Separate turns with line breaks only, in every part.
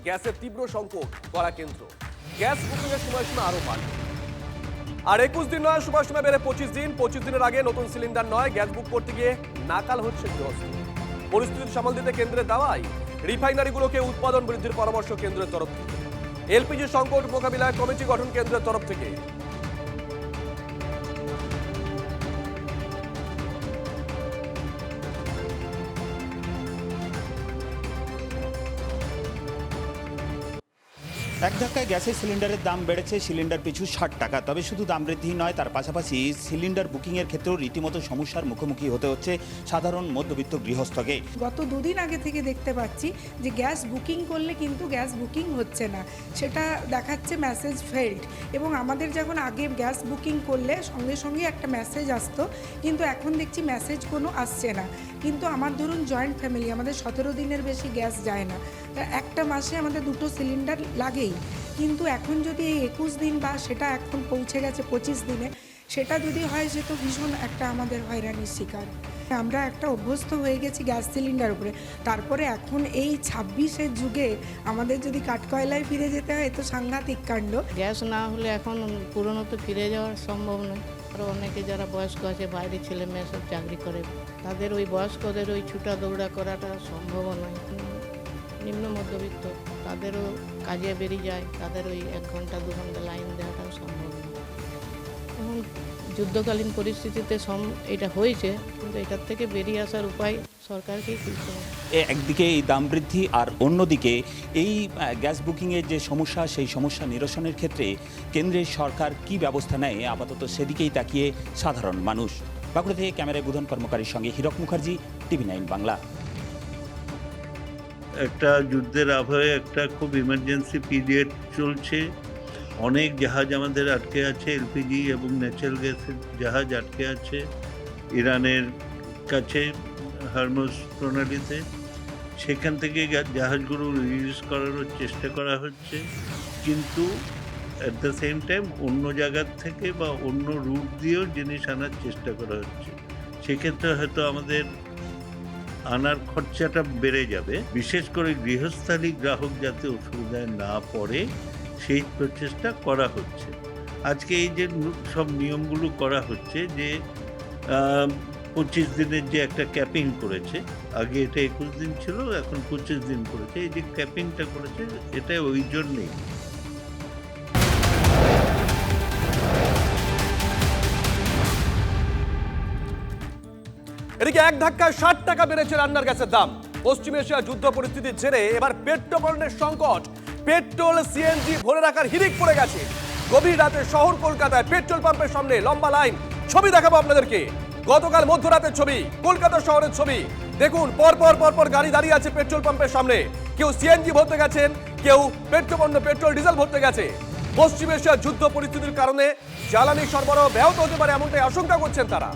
গ্যাসের তীব্র সংকট করা কেন্দ্র, গ্যাস বুকিংয়ের সময়সীমা আরও বাড়বে। আর 21 দিন নয়, সময়সীমা বেড়ে 25 দিন। 25 দিনের আগে নতুন সিলিন্ডার নয়, গ্যাস বুক করতে গিয়ে নাকাল হচ্ছে গৃহস্থ। পরিস্থিতি সামাল দিতে কেন্দ্রের দাওয়াই রিফাইনারিগুলোকে উৎপাদন বৃদ্ধির পরামর্শ কেন্দ্রের তরফ থেকে। এলপিজি সংকট মোকাবিলায় কমিটি গঠন কেন্দ্রের তরফ থেকে।
এক ধাক্কায় গ্যাসের সিলিন্ডারের দাম বেড়েছে সিলিন্ডার পিছু 60 টাকা। তবে শুধু দাম বৃদ্ধি নয়, তার পাশাপাশি সিলিন্ডার বুকিংয়ের ক্ষেত্রেও রীতিমতো সমস্যার মুখোমুখি হতে হচ্ছে সাধারণ মধ্যবিত্ত গৃহস্থকে।
গত দুদিন আগে থেকে দেখতে পাচ্ছি যে গ্যাস বুকিং করলে কিন্তু গ্যাস বুকিং হচ্ছে না, সেটা দেখাচ্ছে মেসেজ ফেল্ড। এবং আমাদের যখন আগে গ্যাস বুকিং করলে সঙ্গে সঙ্গে একটা মেসেজ আসতো, কিন্তু এখন দেখছি মেসেজ কোনো আসছে না। কিন্তু আমার ধরুন জয়েন্ট ফ্যামিলি, আমাদের 17 দিনের বেশি গ্যাস যায় না, তা একটা মাসে আমাদের 2টো সিলিন্ডার লাগেই। কিন্তু এখন যদি এই 21 দিন বা সেটা এখন পৌঁছে গেছে 25 দিনে, সেটা যদি হয় সে তো ভীষণ একটা আমাদের হয়রানির শিকার। আমরা একটা অভ্যস্ত হয়ে গেছি গ্যাস সিলিন্ডার উপরে, তারপরে এখন এই 26-এর যুগে আমাদের যদি কাঠকয়লায় ফিরে যেতে হয়, তো সাংঘাতিক কাণ্ড।
গ্যাস না হলে এখন পুরনো তো ফিরে যাওয়া সম্ভব নয়। আরও অনেকে যারা বয়স্ক আছে, বাইরে ছেলে মেয়ে সব চাকরি করে, তাদের ওই বয়স্কদের ওই ছুটা দৌড়া করাটা সম্ভব নয়। নিম্ন মধ্যবিত্ত তাদেরও কাজে বেরিয়ে যায়, তাদের ওই 1 ঘন্টা 2 ঘন্টা লাইন দেওয়াটাও সম্ভব নয়। এখন যুদ্ধকালীন পরিস্থিতিতে এটা হয়েছে, কিন্তু এটার থেকে বেরিয়ে আসার উপায় সরকারকেই খুঁজতে হবে।
একদিকে এই দাম বৃদ্ধি, আর অন্যদিকে এই গ্যাস বুকিংয়ের যে সমস্যা, সেই সমস্যা নিরসনের ক্ষেত্রে কেন্দ্রের সরকার কি ব্যবস্থা নেয়, আপাতত সেদিকেই তাকিয়ে সাধারণ মানুষ। বাঁকুড়া থেকে ক্যামেরায় বুধন কর্মকারীর সঙ্গে হীরক মুখার্জি, TV9 বাংলা।
একটা যুদ্ধের আবহে একটা খুব ইমার্জেন্সি পিরিয়ড চলছে। অনেক জাহাজ আমাদের আটকে আছে, এলপিজি এবং ন্যাচারাল গ্যাসের জাহাজ আটকে আছে ইরানের কাছে হরমুজ প্রণালীতে। সেখান থেকে জাহাজগুলো রিলিজ করার চেষ্টা করা হচ্ছে, কিন্তু অ্যাট দ্য সেম টাইম অন্য জায়গার থেকে বা অন্য রুট দিয়েও জিনিস আনার চেষ্টা করা হচ্ছে। সেক্ষেত্রে হয়তো আমাদের আনার খরচাটা বেড়ে যাবে। বিশেষ করে গৃহস্থালী গ্রাহক যাতে অসুবিধায় না পড়ে, সেই প্রচেষ্টা করা হচ্ছে। আজকে এই যে সব নিয়মগুলো করা হচ্ছে, যে 25 দিনের যে একটা ক্যাপিং করেছে, আগে এটা 21 দিন ছিল, এখন 25 দিন করেছে। এই যে ক্যাপিংটা করেছে, এটা ওই জন্যেই।
এদিকে এক ধাক্কায় 60 টাকা বেড়েছে রান্নার গ্যাসের দাম। পশ্চিম এশিয়ার যুদ্ধ পরিস্থিতির জেরে এবার পেট্রোপণ্যের সংকট। পেট্রোল, সিএনজি ভরে রাখার হিড়িক পড়ে গেছে। গভীর রাতে শহর কলকাতায় পেট্রোল পাম্পের সামনে লম্বা লাইন। ছবি দেখাবো আপনাদেরকে, গতকাল মধ্যরাতের ছবি, কলকাতা শহরের ছবি। দেখুন, পরপর গাড়ি দাঁড়িয়ে আছে পেট্রোল পাম্পের সামনে। কেউ সিএনজি ভরতে গেছেন, কেউ পেট্রোল ডিজেল ভরতে গেছে। পশ্চিম এশিয়ার যুদ্ধ পরিস্থিতির কারণে জ্বালানি সরবরাহ ব্যাহত হতে পারে, এমনটাই আশঙ্কা করছেন তারা।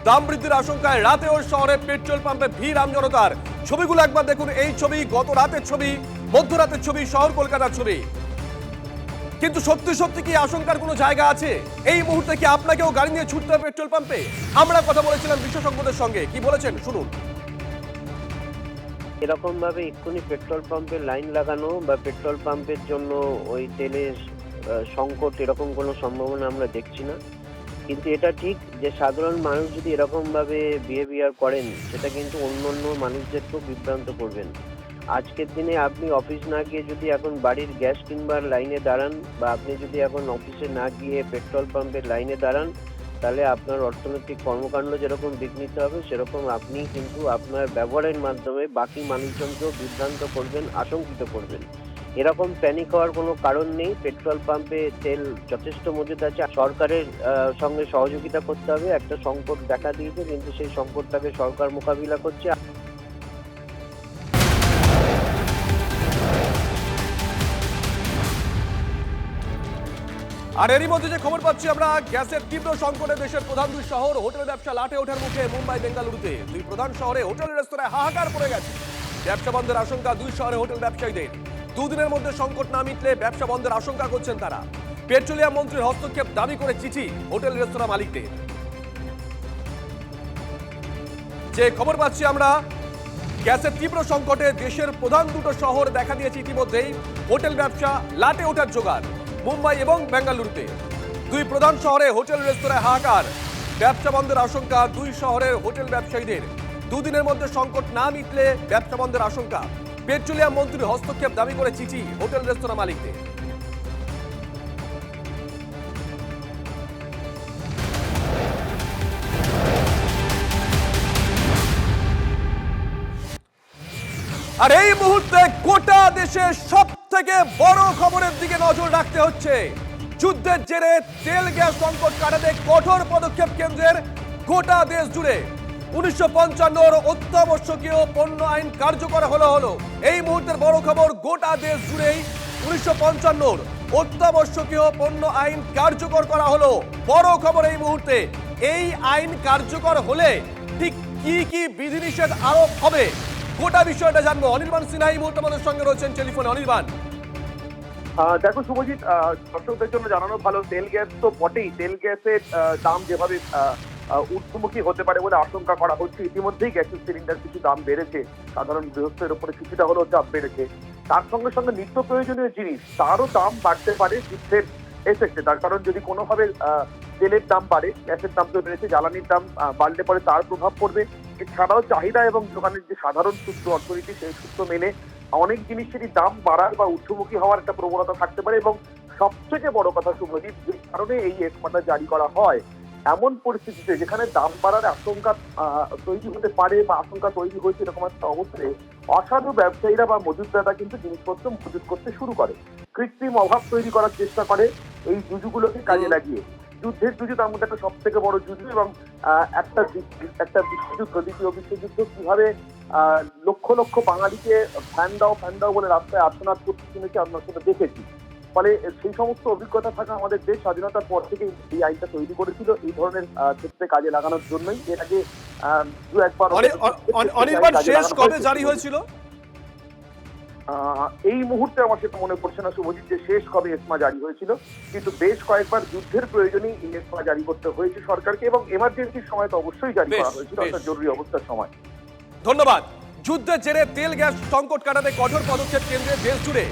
দাম বৃদ্ধির আশঙ্কায় রাতেও শহরে পেট্রোল পাম্পে ভিড় আমজনতার। ছবিগুলো একবার দেখুন। এই ছবি গত রাতের ছবি, মধ্যরাতের ছবি, শহর কলকাতার ছবি। কিন্তু সত্যি কি আশঙ্কার কোনো জায়গা আছে? এই মুহূর্তে কি আপনাকেও গাড়ি নিয়ে ছুটতে হবে পেট্রোল পাম্পে? আমরা কথা বলেছিলাম বিশেষজ্ঞদের সঙ্গে, কি বলেছেন শুনুন।
এরকম ভাবে এক্ষুনি পেট্রোল পাম্পে লাইন লাগানো বা পেট্রোল পাম্পের জন্য ওই তেলের সংকট, এরকম কোনো সম্ভাবনা আমরা দেখছি না। কিন্তু এটা ঠিক যে সাধারণ মানুষ যদি এরকমভাবে বিহেভিয়ার করেন, সেটা কিন্তু অন্য মানুষদেরকেও বিভ্রান্ত করবেন। আজকের দিনে আপনি অফিস না গিয়ে যদি এখন বাড়ির গ্যাস কিনবার লাইনে দাঁড়ান, বা আপনি যদি এখন অফিসে না গিয়ে পেট্রোল পাম্পের লাইনে দাঁড়ান, তাহলে আপনার অর্থনৈতিক কর্মকাণ্ড যেরকম বিঘ্নিত হবে, সেরকম আপনি কিন্তু আপনার ব্যবহারের মাধ্যমে বাকি মানুষজনকেও বিভ্রান্ত করবেন, আশঙ্কিত করবেন। এরকম প্যানিক হওয়ার কোনো কারণ নেই। পেট্রোল পাম্পে তেল যথেষ্ট মজুদ আছে। সরকারের সঙ্গে সহযোগিতা করতে হবে। একটা সংকট দেখা দিয়েছে, কিন্তু সেই সংকটটাকে সরকার মোকাবিলা করছে।
আর এরই মধ্যে যে খবর পাচ্ছি আমরা, গ্যাসের তীব্র সংকটে দেশের প্রধান দুই শহর, হোটেল ব্যবসা লাটে ওঠার মুখে। মুম্বাই, বেঙ্গালুরুতে দুই প্রধান শহরে হোটেল রেস্তোরাঁয় হাহাকার পড়ে গেছে। ব্যবসা বন্ধের আশঙ্কা দুই শহরে হোটেল ব্যবসায়ীদের। দুদিনের মধ্যে সংকট না মিটলে ব্যবসা বন্ধের আশঙ্কা করছেন তারা। পেট্রোলিয়াম মন্ত্রীর হস্তক্ষেপ দাবি করে চিঠি হোটেল রেস্তোরাঁ মালিকদের। যে খবর পাচ্ছি আমরা, গ্যাসের তীব্র সংকটে দেশের প্রধান দুটো শহর দেখা দিয়েছে ইতিমধ্যেই হোটেল ব্যবসা লাটে ওঠার জোগাড়। মুম্বাই এবং বেঙ্গালুরুতে দুই প্রধান শহরে হোটেল রেস্তোরাঁ হাহাকার। ব্যবসা বন্ধের আশঙ্কা দুই শহরের হোটেল ব্যবসায়ীদের। দুদিনের মধ্যে সংকট না মিটলে ব্যবসা বন্ধের আশঙ্কা। পেট্রোলিয়াম মন্ত্রীর হস্তক্ষেপ দাবি করে চিঠি হোটেল রেস্তোরাঁ মালিকদের। আর এই মুহূর্তে গোটা দেশের সব থেকে বড় খবরের দিকে নজর রাখতে হচ্ছে। যুদ্ধের জেরে তেল গ্যাস সংকট কাটাতে কঠোর পদক্ষেপ কেন্দ্রের গোটা দেশ জুড়ে। 1955 অত্যাবশ্যকীয় পণ্য আইন কার্যকর হলো। এই মুহূর্তের বড় খবর, গোটা দেশ জুড়েই 1955 অত্যাবশ্যকীয় পণ্য আইন কার্যকর করা হলো। বড় খবর এই মুহূর্তে, এই আইন কার্যকর হলে ঠিক কি কি বিধিনিষেধ আরোপ হবে, গোটা বিষয়টা জানবো। অনির্বাণ সিনহা এই মুহূর্তে আমাদের সঙ্গে রয়েছেন টেলিফোনে। অনির্বাণ,
দেখো শুভজিৎ, দর্শকদের জন্য জানানো ভালো, তেল গ্যাস তো বটেই, তেল গ্যাসের দাম যেভাবে ঊর্ধ্বমুখী হতে পারে বলে আশঙ্কা করা হচ্ছে, ইতিমধ্যেই গ্যাসের সিলিন্ডার কিছু দাম বেড়েছে, সাধারণ গৃহস্থের উপরে কিছুটা হলেও চাপ বেড়েছে। তার সঙ্গে সঙ্গে নিত্য প্রয়োজনীয় জিনিস তারও দাম বাড়তে পারে যুদ্ধের এফেক্টে। তার কারণ যদি কোনোভাবে তেলের দাম বাড়ে, গ্যাসের দাম তো বেড়েছে, জ্বালানির দাম বাড়লে পরে তার প্রভাব পড়বে। এছাড়াও চাহিদা এবং যোগানের যে সাধারণ সূত্র অর্থনীতি, সেই সূত্র মেনে অনেক জিনিসেরই দাম বাড়ার বা ঊর্ধ্বমুখী হওয়ার একটা প্রবণতা থাকতে পারে। এবং সবথেকে বড় কথা শুভজিৎ, যে কারণে এই একমাত্রা জারি করা হয়, এমন পরিস্থিতিতে যেখানে দাম বাড়ার আশঙ্কা তৈরি হতে পারে বা আশঙ্কা তৈরি হয়েছে, এরকম একটা অবস্থায় অসাধু ব্যবসায়ীরা বা মজুতদাররা কিন্তু জিনিসপত্র মজুত করতে শুরু করে, কৃত্রিম অভাব তৈরি করার চেষ্টা করে এই জুজুগুলোকে কাজে লাগিয়ে। যুদ্ধের জুজু তার মধ্যে একটা সব থেকে বড় যুদ্ধ, এবং একটা বিশ্বযুদ্ধ, দ্বিতীয় বিশ্বযুদ্ধ কিভাবে লক্ষ লক্ষ বাঙালিকে ফ্যান দাও বলে রাস্তায় আর্তনাদ করতে শুনেছি, আমরা সেটা দেখেছি। ফলে সেই সমস্ত অভিজ্ঞতা থাকা আমাদের দেশ স্বাধীনতার পর থেকে এই আইনটা তৈরি করেছিল এই ধরনের ক্ষেত্রে কাজে লাগানোর জন্যই। এর আগে দু একবার
অনির্বাণ, শেষ কবে জারি হয়েছিল?
এই মুহূর্তে আমার সেটা মনে পড়ছে না শুভজিৎ যে শেষ কবে এসমা জারি হয়েছিল, কিন্তু বেশ কয়েকবার যুদ্ধের প্রয়োজনেই এই এসমা জারি করতে হয়েছে সরকারকে, এবং এমার্জেন্সির সময় তো অবশ্যই জারি করা হয়েছিল, অর্থাৎ জরুরি অবস্থার সময়।
ধন্যবাদ। যুদ্ধের জেরে তেল গ্যাস সংকট কাটাতে কঠোর পদক্ষেপ কেন্দ্রের দেশ জুড়ে।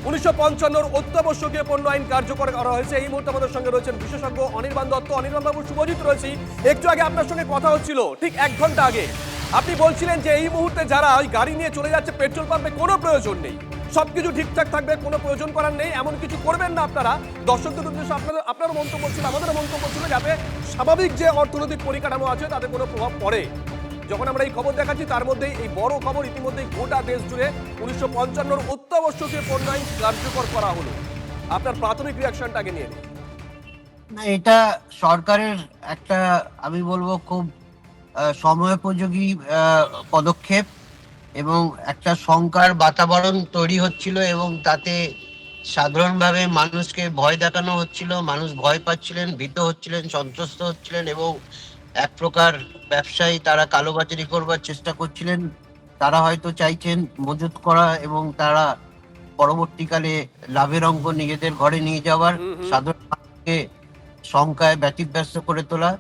1955 অত্যাবশ্যকীয় পণ্য আইন কার্যকর করা হয়েছে। এই মুহূর্তে আমাদের সঙ্গে রয়েছেন বিশেষজ্ঞ অনির্বাণ দত্ত। অনির্বাণ বাবু, শুভজিৎ রয়েছি। একটু আগে আপনার সঙ্গে কথা হচ্ছিল, ঠিক 1 ঘন্টা আগে আপনি বলছিলেন যে এই মুহূর্তে যারা ওই গাড়ি নিয়ে চলে যাচ্ছে পেট্রোল পাম্পে, কোনো প্রয়োজন নেই, সবকিছু ঠিকঠাক থাকবে, কোনো প্রয়োজন করার নেই, এমন কিছু করবেন না আপনারা। দর্শকদের উদ্দেশ্যে আপনার মন্তব্য ছিল, আমাদের মন্তব্য ছিল, যাতে স্বাভাবিক যে অর্থনৈতিক পরিকাঠামো আছে তাতে কোনো প্রভাব পড়ে। যখন আমরা এই খবর দেখাচ্ছি, তার মধ্যেই এই বড় খবর, ইতিমধ্যেই গোটা দেশ জুড়ে 1955 অত্যাবশ্যকীয় পণ্য আইন কার্যকর করা হলো। আপনার প্রাথমিক রিয়াকশনটা আগে নিয়ে নিন।
না, এটা সরকারের একটা, আমি বলবো, খুব সময়োপযোগী পদক্ষেপ, এবং একটা শঙ্কার বাতাবরণ তৈরি হচ্ছিল, এবং তাতে সাধারণভাবে মানুষকে ভয় দেখানো হচ্ছিল, মানুষ ভয় পাচ্ছিলেন, ভীত হচ্ছিলেন, সন্ত্রস্ত হচ্ছিলেন, এবং এক প্রকার ব্যবসায়ী তারা কালোবাজারি করবার চেষ্টা করছিলেন। তারা হয়তো চাইছেন মজুত করা এবং তারা পরবর্তীকালে লাভের অঙ্ক নিজেদের ঘরে নিয়ে যাওয়ার, সাধারণ মানুষকে শঙ্কায় ব্যতিব্যস্ত করে তোলা।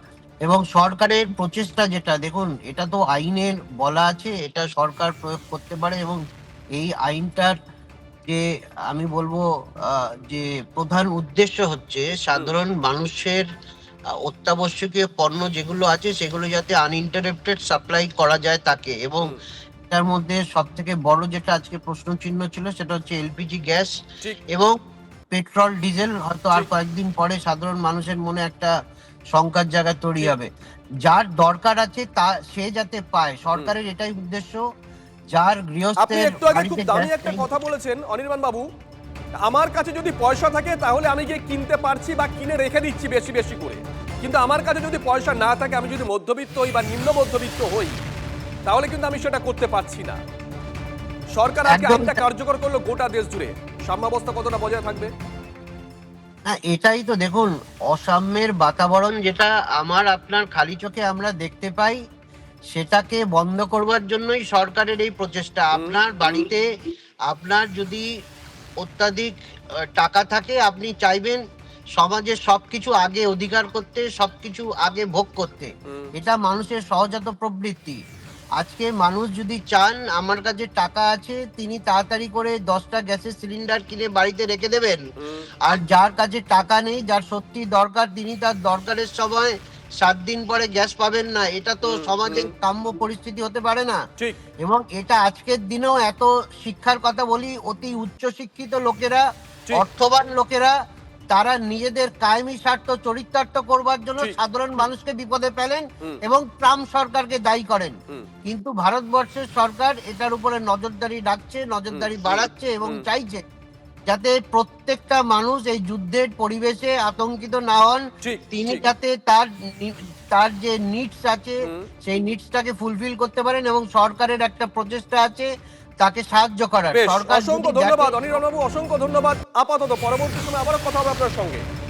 এবং সরকারের প্রচেষ্টা যেটা, দেখুন, এটা তো আইনের বলা আছে, এটা সরকার প্রয়োগ করতে পারে, এবং এই আইনটার যে আমি বলবো যে প্রধান উদ্দেশ্য হচ্ছে সাধারণ মানুষের অত্যাবশ্যকীয় পণ্য যেগুলো আছে সেগুলো যাতে আনইন্টারাপ্টেড সাপ্লাই করা যায় তাকে। এবং তার মধ্যে সব থেকে বড় যেটা আজকে প্রশ্ন চিহ্ন ছিল সেটা হচ্ছে এলপিজি গ্যাস এবং পেট্রোল ডিজেল। হয়তো আর কয়েকদিন পরে সাধারণ মানুষের মনে একটা শঙ্কার জায়গা তৈরি হবে। যার দরকার আছে তা সে যাতে পায়, সরকারের এটাই উদ্দেশ্য। যার গৃহস্থের,
আপনি একটু আগে খুব দামি একটা কথা বলেছেন অনির্বাণ বাবু, আমার কাছে যদি পয়সা থাকে তাহলে আমি গিয়ে কিনতে পারছি বা কিনে রেখে দিচ্ছি বেশি বেশি করে, কিন্তু আমার কাছে যদি পয়সা না থাকে, আমি যদি মধ্যবিত্ত হই বা নিম্ন মধ্যবিত্ত হই, তাহলে কিন্তু আমি সেটা করতে পারছি না। সরকার আজকে আইনটা কার্যকর করলো গোটা দেশ জুড়ে, সাম্যাবস্থা কতটা বজায় থাকবে?
হ্যাঁ, এটাই তো দেখুন, অসাম্যের বাতাবরণ যেটা আমার আপনার খালি চোখে আমরা দেখতে পাই, সেটাকে বন্ধ করবার জন্যই সরকারের এই প্রচেষ্টা। আপনার বাড়িতে আপনার যদি অত্যাধিক টাকা থাকে, আপনি চাইবেন সমাজের সবকিছু আগে অধিকার করতে, সবকিছু আগে ভোগ করতে। এটা মানুষের সহজাত প্রবৃত্তি। আজকে মানুষ যদি চান আমার কাছে টাকা আছে তিনি তাড়াতাড়ি করে 10টা গ্যাসের সিলিন্ডার কিনে বাড়িতে রেখে দেবেন, আর যার কাছে টাকা নেই, যার সত্যি দরকার, তিনি তার দরকারের সময় 7 দিন পরে গ্যাস পাবেন না। এটা তো সমাজে কাম্য পরিস্থিতি হতে পারে না।
ঠিক।
এবং এটা আজকের দিনেও এত শিক্ষার কথা বলি, অতি উচ্চ শিক্ষিত লোকেরা,
ঠিক।
অর্থবান লোকেরা, তারা নিজেদের কায়েমি স্বার্থ চরিতার্থ করবার জন্য
ঠিক।
সাধারণ মানুষকে বিপদে ফেলেন
হুম।
এবং ট্রাম্প সরকারকে দায়ী করেন।
হুম।
কিন্তু ভারতবর্ষের সরকার এটার উপরে নজরদারি রাখছে, নজরদারি বাড়াচ্ছে এবং চাইছে যাতে প্রত্যেকটা মানুষ এই যুদ্ধের পরিবেশে আতঙ্কিত না হন।
ঠিক,
তিনি
ঠিক।
যাতে তার যে নিডস আছে সেই নিডসটাকে ফুলফিল করতে পারেন, এবং সরকারের একটা প্রচেষ্টা আছে তাকে সাহায্য করার।
বেশ,
সরকার
অসংখ্য
যদি
ধন্যবাদ
দেখে-
অনির্বাণ বাবু, অসংখ্য ধন্যবাদ। আপাতত পরবর্তী সময় আবারও কথা হবে আপনার সঙ্গে।